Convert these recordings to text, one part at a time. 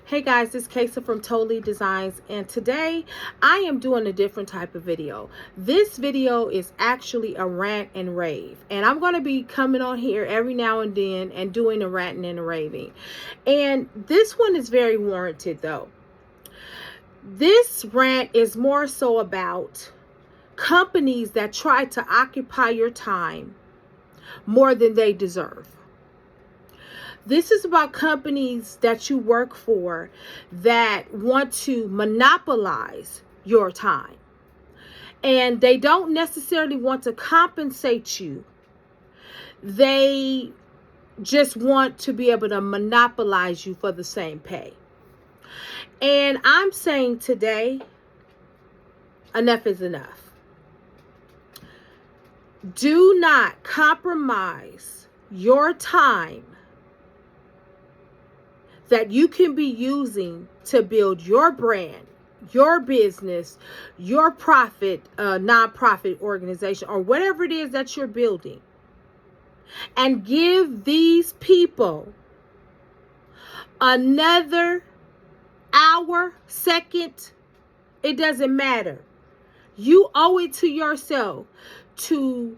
Hey guys, this is Kaysa from Totally Designs, and today I am doing a different type of video. This video is actually a rant and rave, and I'm going to be coming on here every now and then and doing a ranting and a raving. And this one is very warranted though. This rant is more so about companies that try to occupy your time more than they deserve. This is about companies that you work for that want to monopolize your time. And they don't necessarily want to compensate you. They just want to be able to monopolize you for the same pay. And I'm saying today, enough is enough. Do not compromise your time that you can be using to build your brand, your business, your profit, nonprofit organization, or whatever it is that you're building, and give these people another hour, second. It doesn't matter. You owe it to yourself to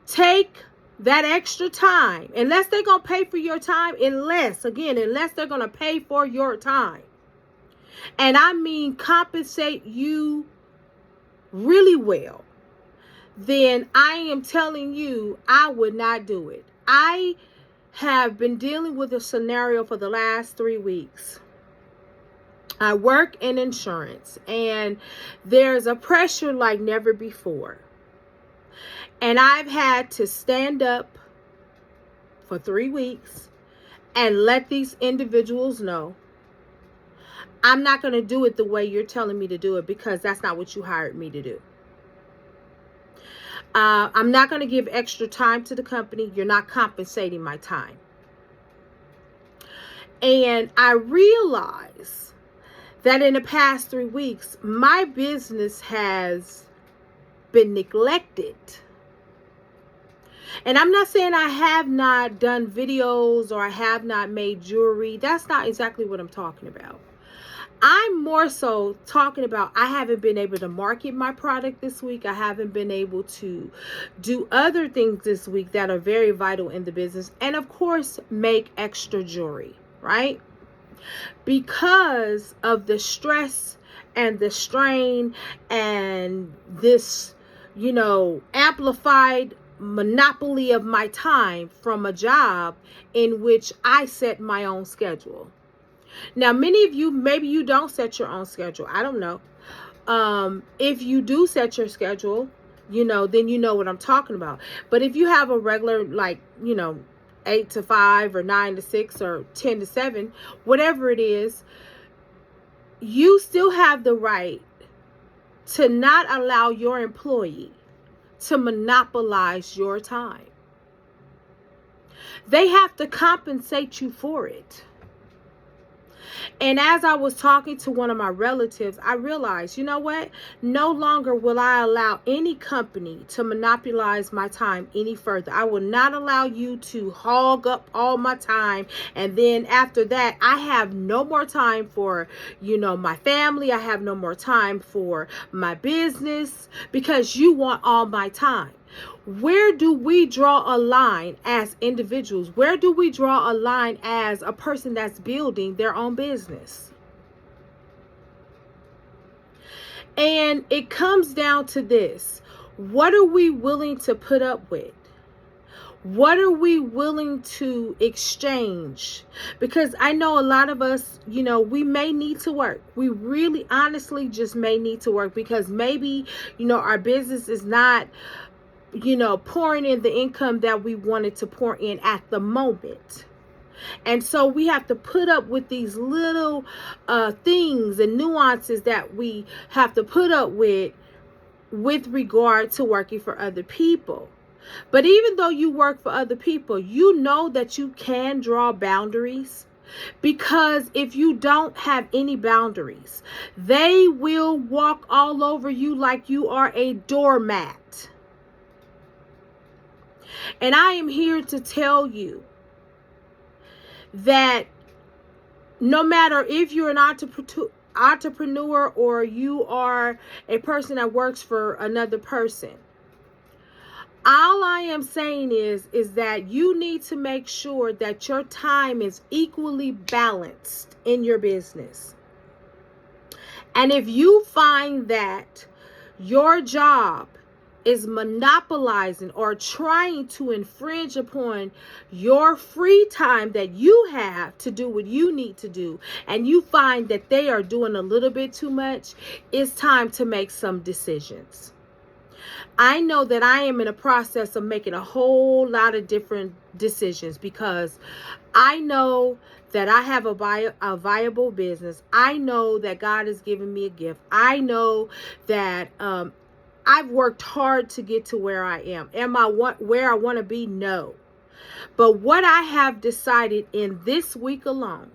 take that extra time, unless they're going to pay for your time, unless they're going to pay for your time. And I mean compensate you really well. Then I am telling you, I would not do it. I have been dealing with a scenario for the last 3 weeks. I work in insurance, and there's a pressure like never before. And I've had to stand up for 3 weeks and let these individuals know I'm not going to do it the way you're telling me to do it, because that's not what you hired me to do. I'm not going to give extra time to the company. You're not compensating my time. And I realize that in the past 3 weeks, my business has been neglected. And I'm not saying I have not done videos or I have not made jewelry. That's not exactly what I'm talking about. I'm more so talking about I haven't been able to market my product this week. I haven't been able to do other things this week that are very vital in the business. And of course, make extra jewelry, right? Because of the stress and the strain and this, amplified monopoly of my time from a job in which I set my own schedule. Now, many of you, maybe you don't set your own schedule. I don't know. If you do set your schedule, then you know what I'm talking about. But if you have a regular, 8 to 5 or 9 to 6 or 10 to 7, whatever it is, you still have the right to not allow your employee to monopolize your time. They have to compensate you for it. And as I was talking to one of my relatives, I realized, you know what? No longer will I allow any company to monopolize my time any further. I will not allow you to hog up all my time. And then after that, I have no more time for, my family. I have no more time for my business because you want all my time. Where do we draw a line as individuals? Where do we draw a line as a person that's building their own business? And it comes down to this. What are we willing to put up with? What are we willing to exchange? Because I know a lot of us, we may need to work. We really honestly just may need to work because maybe, our business is not pouring in the income that we wanted to pour in at the moment. And so we have to put up with these little things and nuances that we have to put up with regard to working for other people. But even though you work for other people, you know that you can draw boundaries. Because if you don't have any boundaries, they will walk all over you like you are a doormat. And I am here to tell you that no matter if you're an entrepreneur or you are a person that works for another person, all I am saying is that you need to make sure that your time is equally balanced in your business. And if you find that your job is monopolizing or trying to infringe upon your free time that you have to do what you need to do, and you find that they are doing a little bit too much, it's time to make some decisions. I know that I am in a process of making a whole lot of different decisions, because I know that I have a viable business. I know that God has given me a gift. I know that I've worked hard to get to where I am. Am I where I want to be? No. But what I have decided in this week alone,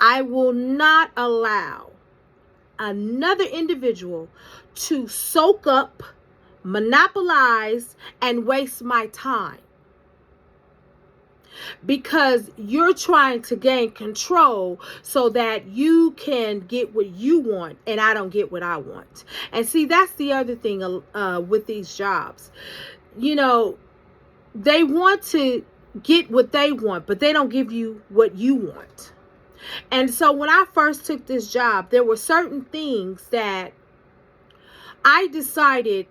I will not allow another individual to soak up, monopolize, and waste my time. Because you're trying to gain control so that you can get what you want and I don't get what I want. And see, that's the other thing with these jobs. You know, they want to get what they want, but they don't give you what you want. And so when I first took this job, there were certain things that I decided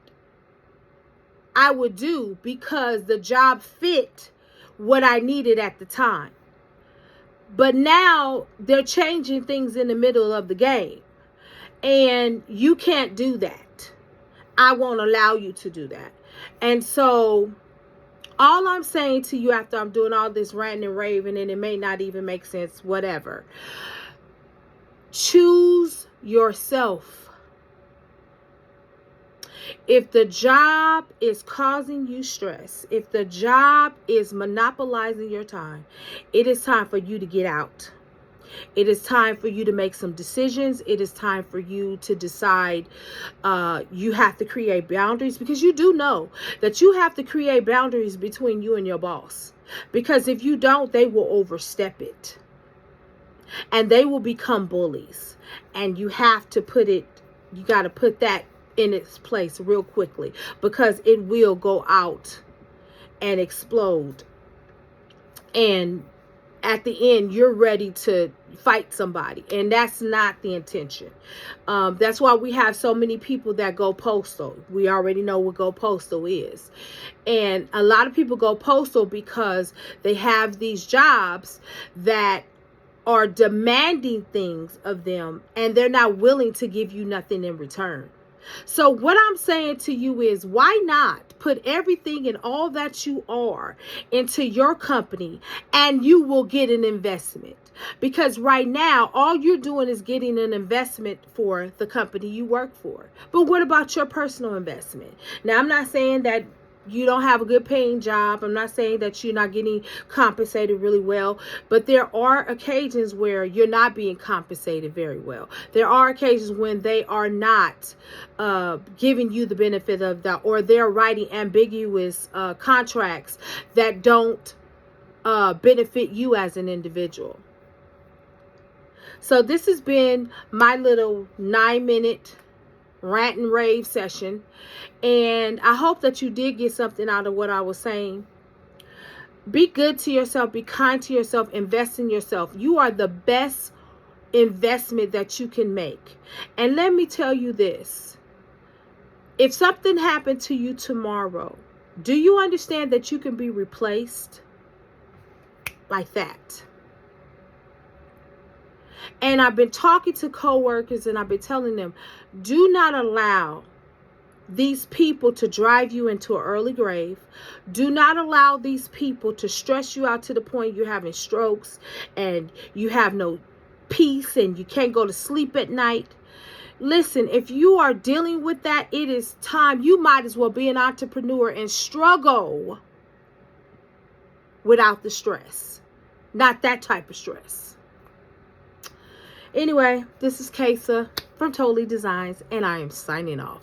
I would do because the job fit what I needed at the time. But now they're changing things in the middle of the game, and you can't do that. I won't allow you to do that. And so all I'm saying to you after I'm doing all this ranting and raving, and it may not even make sense, whatever, choose yourself. If the job is causing you stress, if the job is monopolizing your time, it is time for you to get out. It is time for you to make some decisions. It is time for you to decide you have to create boundaries, because you do know that you have to create boundaries between you and your boss. Because if you don't, they will overstep it. And they will become bullies. And you have to you got to put that in its place real quickly, because it will go out and explode, and at the end you're ready to fight somebody, and that's not the intention. That's why we have so many people that go postal. We already know what go postal is, and a lot of people go postal because they have these jobs that are demanding things of them, and they're not willing to give you nothing in return. So what I'm saying to you is, why not put everything and all that you are into your company, and you will get an investment? Because right now, all you're doing is getting an investment for the company you work for. But what about your personal investment? Now, I'm not saying that you don't have a good paying job. I'm not saying that you're not getting compensated really well, but there are occasions where you're not being compensated very well. There are occasions when they are not giving you the benefit of that, or they're writing ambiguous contracts that don't benefit you as an individual. So this has been my little 9-minute rant and rave session, and I hope that you did get something out of what I was saying. Be good to yourself, be kind to yourself, invest in yourself. You are the best investment that you can make. And let me tell you this, if something happened to you tomorrow, do you understand that you can be replaced like that? And I've been talking to coworkers, and I've been telling them, do not allow these people to drive you into an early grave. Do not allow these people to stress you out to the point you're having strokes and you have no peace and you can't go to sleep at night. Listen, if you are dealing with that, it is time. You might as well be an entrepreneur and struggle without the stress. Not that type of stress. Anyway, this is Kesa from Totally Designs, and I am signing off.